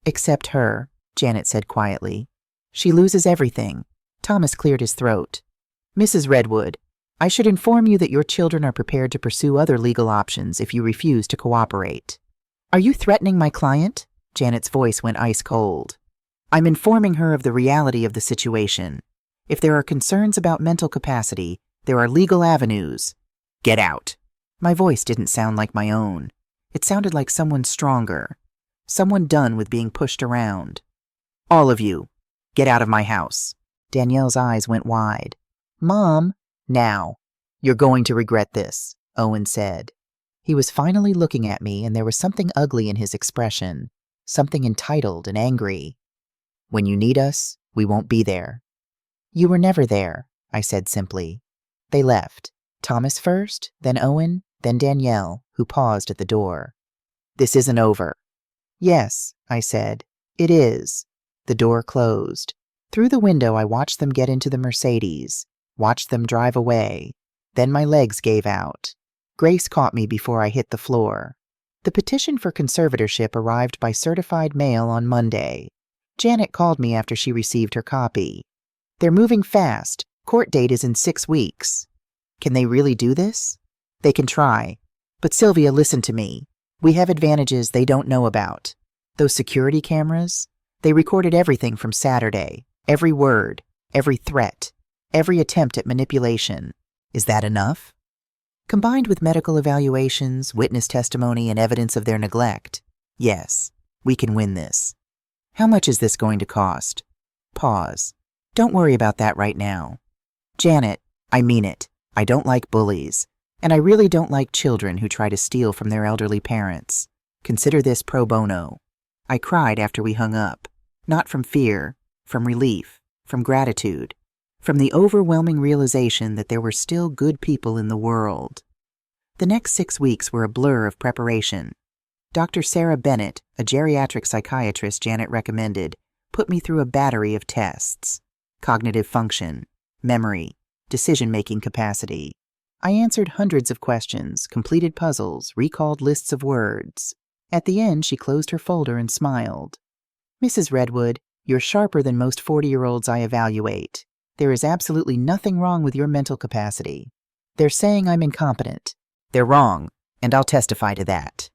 Except her, Janet said quietly. She loses everything. Thomas cleared his throat. Mrs. Redwood, I should inform you that your children are prepared to pursue other legal options if you refuse to cooperate. Are you threatening my client? Janet's voice went ice cold. I'm informing her of the reality of the situation. If there are concerns about mental capacity, there are legal avenues. Get out. My voice didn't sound like my own. It sounded like someone stronger. Someone done with being pushed around. All of you, get out of my house. Danielle's eyes went wide. Mom, now. You're going to regret this, Owen said. He was finally looking at me, and there was something ugly in his expression, something entitled and angry. When you need us, we won't be there. You were never there, I said simply. They left. Thomas first, then Owen, then Danielle, who paused at the door. This isn't over. Yes, I said. It is. The door closed. Through the window, I watched them get into the Mercedes, watched them drive away. Then my legs gave out. Grace caught me before I hit the floor. The petition for conservatorship arrived by certified mail on Monday. Janet called me after she received her copy. They're moving fast. Court date is in 6 weeks. Can they really do this? They can try. But Sylvia, listen to me. We have advantages they don't know about. Those security cameras, they recorded everything from Saturday. Every word, every threat, every attempt at manipulation. Is that enough? Combined with medical evaluations, witness testimony, and evidence of their neglect, yes, we can win this. How much is this going to cost? Pause. Don't worry about that right now. Janet, I mean it. I don't like bullies. And I really don't like children who try to steal from their elderly parents. Consider this pro bono. I cried after we hung up. Not from fear, from relief, from gratitude, from the overwhelming realization that there were still good people in the world. The next 6 weeks were a blur of preparation. Dr. Sarah Bennett, a geriatric psychiatrist Janet recommended, put me through a battery of tests. Cognitive function, memory, decision-making capacity. I answered hundreds of questions, completed puzzles, recalled lists of words. At the end, she closed her folder and smiled. Mrs. Redwood, you're sharper than most 40-year-olds I evaluate. There is absolutely nothing wrong with your mental capacity. They're saying I'm incompetent. They're wrong, and I'll testify to that.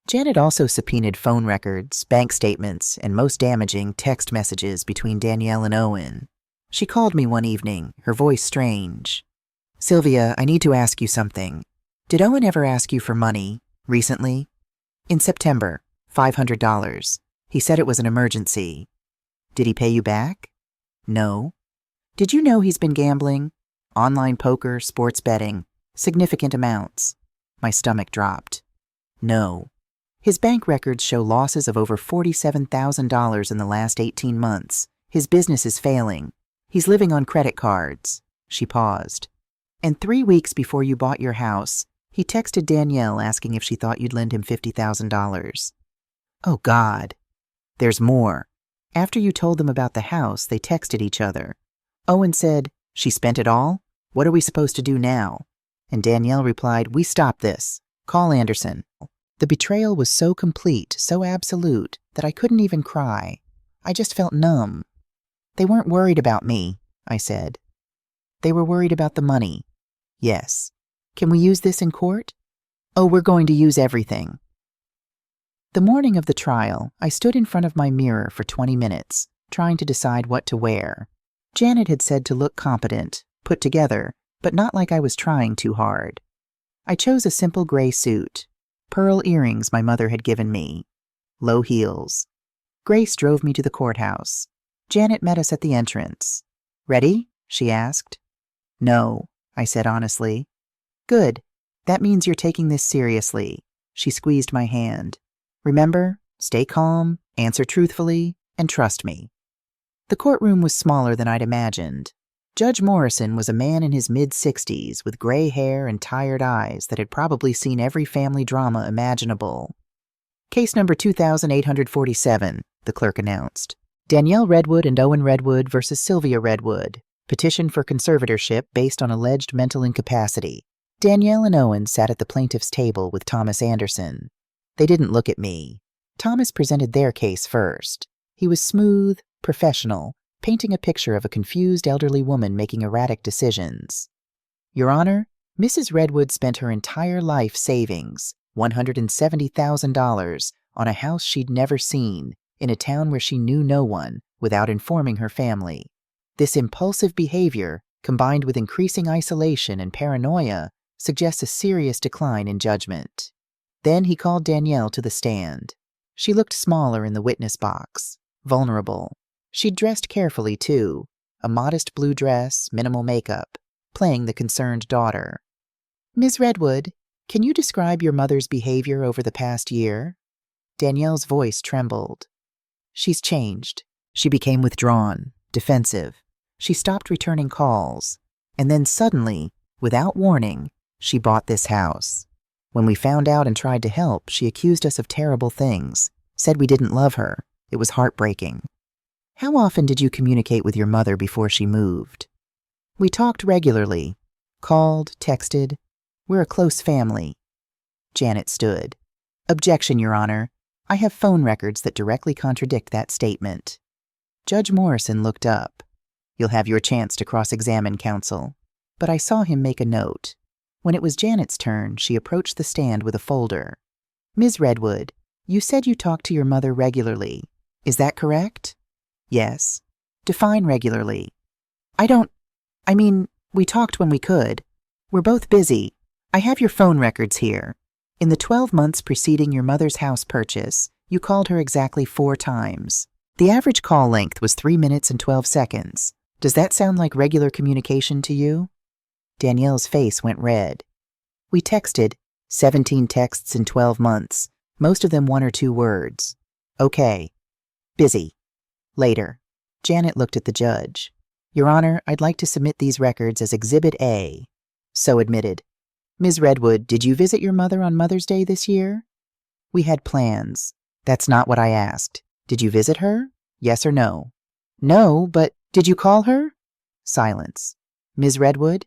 Janet also subpoenaed phone records, bank statements, and most damaging, text messages between Danielle and Owen. She called me one evening, her voice strange. Sylvia, I need to ask you something. Did Owen ever ask you for money, recently? In September, $500. He said it was an emergency. Did he pay you back? No. Did you know he's been gambling? Online poker, sports betting, significant amounts. My stomach dropped. No. His bank records show losses of over $47,000 in the last 18 months. His business is failing. He's living on credit cards. She paused. And 3 weeks before you bought your house, he texted Danielle asking if she thought you'd lend him $50,000. Oh, God. There's more. After you told them about the house, they texted each other. Owen said, "She spent it all? What are we supposed to do now?" And Danielle replied, "We stop this. Call Anderson." The betrayal was so complete, so absolute, that I couldn't even cry. I just felt numb. They weren't worried about me, I said. They were worried about the money. Yes. Can we use this in court? Oh, we're going to use everything. The morning of the trial, I stood in front of my mirror for 20 minutes, trying to decide what to wear. Janet had said to look competent, put together, but not like I was trying too hard. I chose a simple gray suit, pearl earrings my mother had given me, low heels. Grace drove me to the courthouse. Janet met us at the entrance. "Ready?" she asked. "No," I said honestly. "Good. That means you're taking this seriously." She squeezed my hand. "Remember, stay calm, answer truthfully, and trust me." The courtroom was smaller than I'd imagined. Judge Morrison was a man in his mid-60s with gray hair and tired eyes that had probably seen every family drama imaginable. "Case number 2847, the clerk announced. Danielle Redwood and Owen Redwood versus Sylvia Redwood. Petition for conservatorship based on alleged mental incapacity. Danielle and Owen sat at the plaintiff's table with Thomas Anderson. They didn't look at me. Thomas presented their case first. He was smooth, professional, painting a picture of a confused elderly woman making erratic decisions. "Your Honor, Mrs. Redwood spent her entire life savings, $170,000, on a house she'd never seen, in a town where she knew no one, without informing her family. This impulsive behavior, combined with increasing isolation and paranoia, suggests a serious decline in judgment." Then he called Danielle to the stand. She looked smaller in the witness box, vulnerable. She'd dressed carefully, too, a modest blue dress, minimal makeup, playing the concerned daughter. "Ms. Redwood, can you describe your mother's behavior over the past year?" Danielle's voice trembled. "She's changed. She became withdrawn, defensive. She stopped returning calls. And then suddenly, without warning, she bought this house. When we found out and tried to help, she accused us of terrible things, said we didn't love her. It was heartbreaking." "How often did you communicate with your mother before she moved?" "We talked regularly. Called, texted. We're a close family." Janet stood. "Objection, Your Honor. I have phone records that directly contradict that statement." Judge Morrison looked up. "You'll have your chance to cross-examine, counsel." But I saw him make a note. When it was Janet's turn, she approached the stand with a folder. "Ms. Redwood, you said you talked to your mother regularly. Is that correct?" "Yes." "Define regularly." I mean, we talked when we could. We're both busy. I have your phone records here. In the 12 months preceding your mother's house purchase, you called her exactly 4 times. The average call length was 3 minutes and 12 seconds. Does that sound like regular communication to you?" Danielle's face went red. "We texted, 17 texts in 12 months, most of them 1 or 2 words. Okay. Busy. Later." Janet looked at the judge. "Your Honor, I'd like to submit these records as Exhibit A." So admitted. "Ms. Redwood, did you visit your mother on Mother's Day this year?" "We had plans." "That's not what I asked. Did you visit her? Yes or no?" "No, but did you call her?" Silence. "Ms. Redwood?"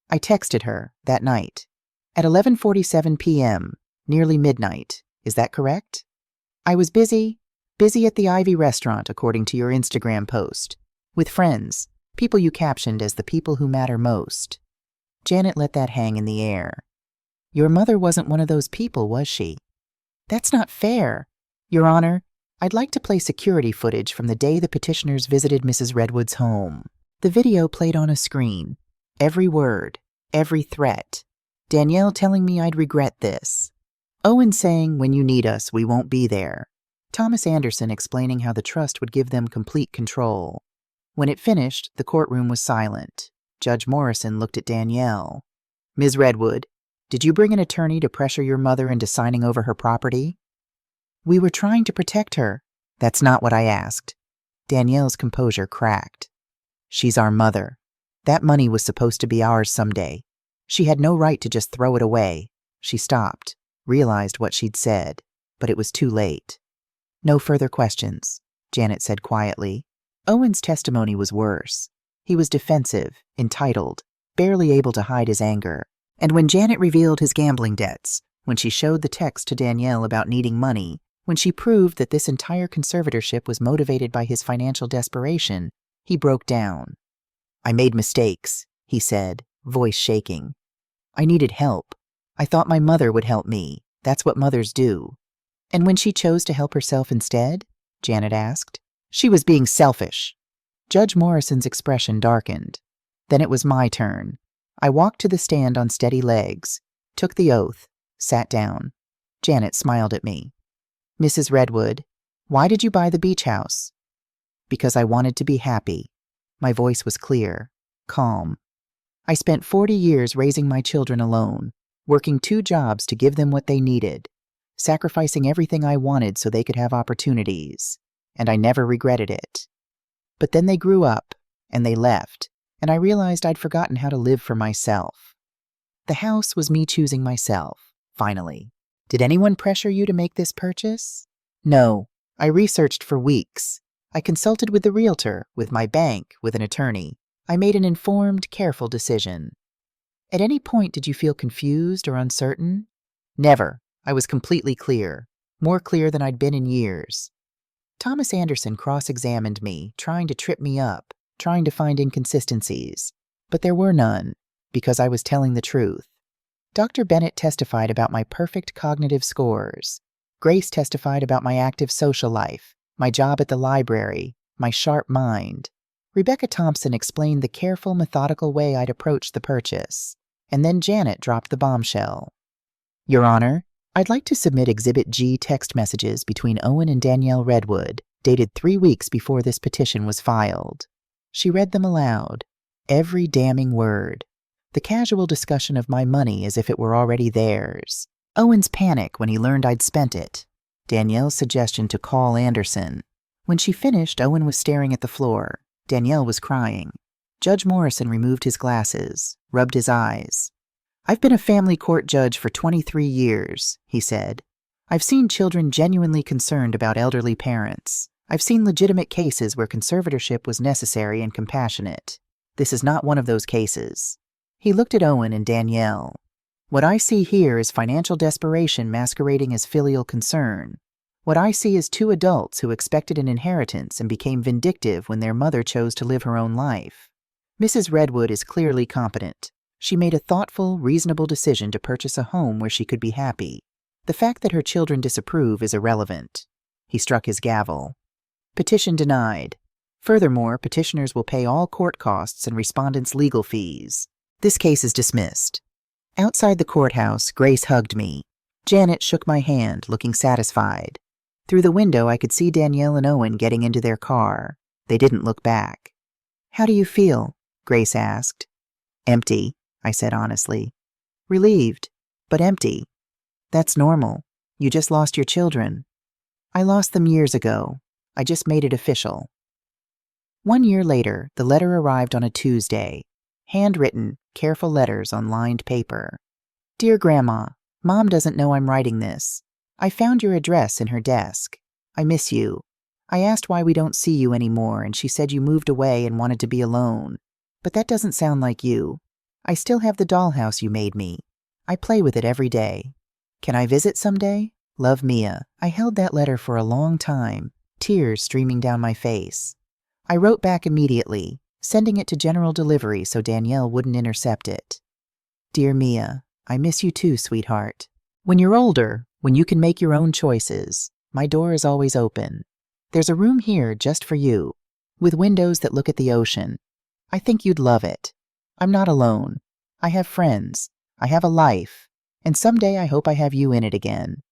"I texted her that night. At 11:47 p.m., nearly midnight. Is that correct?" "I was busy at the Ivy restaurant, according to your Instagram post. With friends, people you captioned as the people who matter most." Janet let that hang in the air. "Your mother wasn't one of those people, was she?" "That's not fair. Your Honor, I'd like to play security footage from the day the petitioners visited Mrs. Redwood's home." The video played on a screen. Every word, every threat. Danielle telling me I'd regret this. Owen saying, "When you need us, we won't be there." Thomas Anderson explaining how the trust would give them complete control. When it finished, the courtroom was silent. Judge Morrison looked at Danielle. "Ms. Redwood, did you bring an attorney to pressure your mother into signing over her property?" "We were trying to protect her." "That's not what I asked." Danielle's composure cracked. "She's our mother. That money was supposed to be ours someday. She had no right to just throw it away." She stopped, realized what she'd said, but it was too late. "No further questions," Janet said quietly. Owen's testimony was worse. He was defensive, entitled, barely able to hide his anger. And when Janet revealed his gambling debts, when she showed the text to Danielle about needing money, when she proved that this entire conservatorship was motivated by his financial desperation, he broke down. "I made mistakes," he said, voice shaking. "I needed help. I thought my mother would help me. That's what mothers do." "And when she chose to help herself instead?" Janet asked. "She was being selfish." Judge Morrison's expression darkened. Then it was my turn. I walked to the stand on steady legs, took the oath, sat down. Janet smiled at me. "Mrs. Redwood, why did you buy the beach house?" Because I wanted to be happy. My voice was clear, calm. I spent 40 years raising my children alone, working 2 jobs to give them what they needed, sacrificing everything I wanted so they could have opportunities, and I never regretted it. But then they grew up, and they left, and I realized I'd forgotten how to live for myself. The house was me choosing myself, finally. Did anyone pressure you to make this purchase? No. I researched for weeks. I consulted with the realtor, with my bank, with an attorney. I made an informed, careful decision. At any point did you feel confused or uncertain? Never. I was completely clear, more clear than I'd been in years. Thomas Anderson cross-examined me, trying to trip me up, trying to find inconsistencies. But there were none, because I was telling the truth. Dr. Bennett testified about my perfect cognitive scores. Grace testified about my active social life, my job at the library, my sharp mind. Rebecca Thompson explained the careful, methodical way I'd approached the purchase. And then Janet dropped the bombshell. Your Honor, I'd like to submit Exhibit G text messages between Owen and Danielle Redwood, dated 3 weeks before this petition was filed. She read them aloud, every damning word. The casual discussion of my money as if it were already theirs. Owen's panic when he learned I'd spent it. Danielle's suggestion to call Anderson. When she finished, Owen was staring at the floor. Danielle was crying. Judge Morrison removed his glasses, rubbed his eyes. I've been a family court judge for 23 years, he said. I've seen children genuinely concerned about elderly parents. I've seen legitimate cases where conservatorship was necessary and compassionate. This is not one of those cases. He looked at Owen and Danielle. What I see here is financial desperation masquerading as filial concern. What I see is 2 adults who expected an inheritance and became vindictive when their mother chose to live her own life. Mrs. Redwood is clearly competent. She made a thoughtful, reasonable decision to purchase a home where she could be happy. The fact that her children disapprove is irrelevant. He struck his gavel. Petition denied. Furthermore, petitioners will pay all court costs and respondents' legal fees. This case is dismissed. Outside the courthouse, Grace hugged me. Janet shook my hand, looking satisfied. Through the window, I could see Danielle and Owen getting into their car. They didn't look back. How do you feel? Grace asked. Empty, I said honestly. Relieved, but empty. That's normal. You just lost your children. I lost them years ago. I just made it official. 1 year later, the letter arrived on a Tuesday. Handwritten, careful letters on lined paper. Dear Grandma, Mom doesn't know I'm writing this. I found your address in her desk. I miss you. I asked why we don't see you anymore, and she said you moved away and wanted to be alone. But that doesn't sound like you. I still have the dollhouse you made me. I play with it every day. Can I visit someday? Love, Mia. I held that letter for a long time, tears streaming down my face. I wrote back immediately, sending it to general delivery so Danielle wouldn't intercept it. Dear Mia, I miss you too, sweetheart. When you're older, when you can make your own choices, my door is always open. There's a room here just for you, with windows that look at the ocean. I think you'd love it. I'm not alone. I have friends. I have a life. And someday I hope I have you in it again.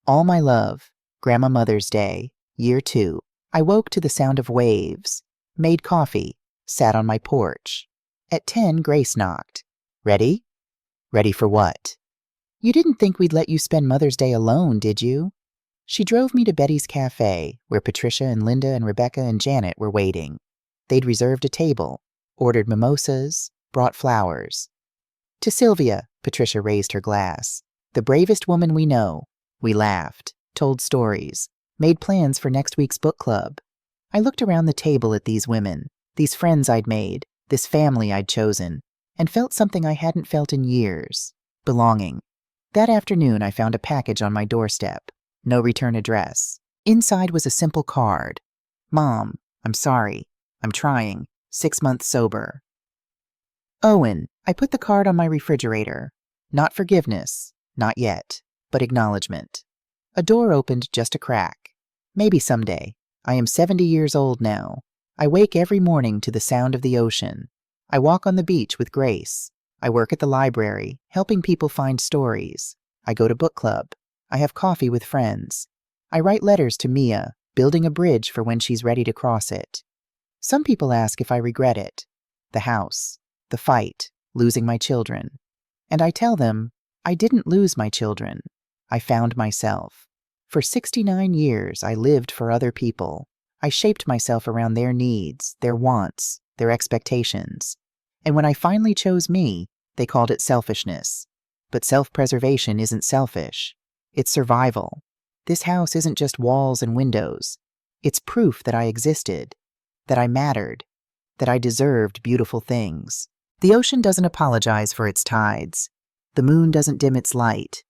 All my love. Grandma Mother's Day, Year 2. I woke to the sound of waves, made coffee, sat on my porch. At 10, Grace knocked. Ready? Ready for what? You didn't think we'd let you spend Mother's Day alone, did you? She drove me to Betty's Cafe, where Patricia and Linda and Rebecca and Janet were waiting. They'd reserved a table, ordered mimosas, brought flowers. To Sylvia, Patricia raised her glass. The bravest woman we know. We laughed, told stories, made plans for next week's book club. I looked around the table at these women, these friends I'd made, this family I'd chosen, and felt something I hadn't felt in years, belonging. That afternoon, I found a package on my doorstep. No return address. Inside was a simple card. Mom, I'm sorry. I'm trying. 6 months sober. Owen, I put the card on my refrigerator. Not forgiveness. Not yet. But acknowledgement. A door opened just a crack. Maybe someday. I am 70 years old now. I wake every morning to the sound of the ocean. I walk on the beach with Grace. I work at the library, helping people find stories. I go to book club. I have coffee with friends. I write letters to Mia, building a bridge for when she's ready to cross it. Some people ask if I regret it. The house, the fight, losing my children. And I tell them, I didn't lose my children. I found myself. For 69 years, I lived for other people. I shaped myself around their needs, their wants, their expectations. And when I finally chose me, they called it selfishness. But self-preservation isn't selfish. It's survival. This house isn't just walls and windows. It's proof that I existed, that I mattered, that I deserved beautiful things. The ocean doesn't apologize for its tides. The moon doesn't dim its light.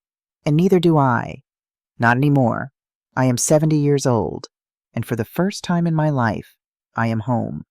And neither do I. Not anymore. I am 70 years old, and for the first time in my life, I am home.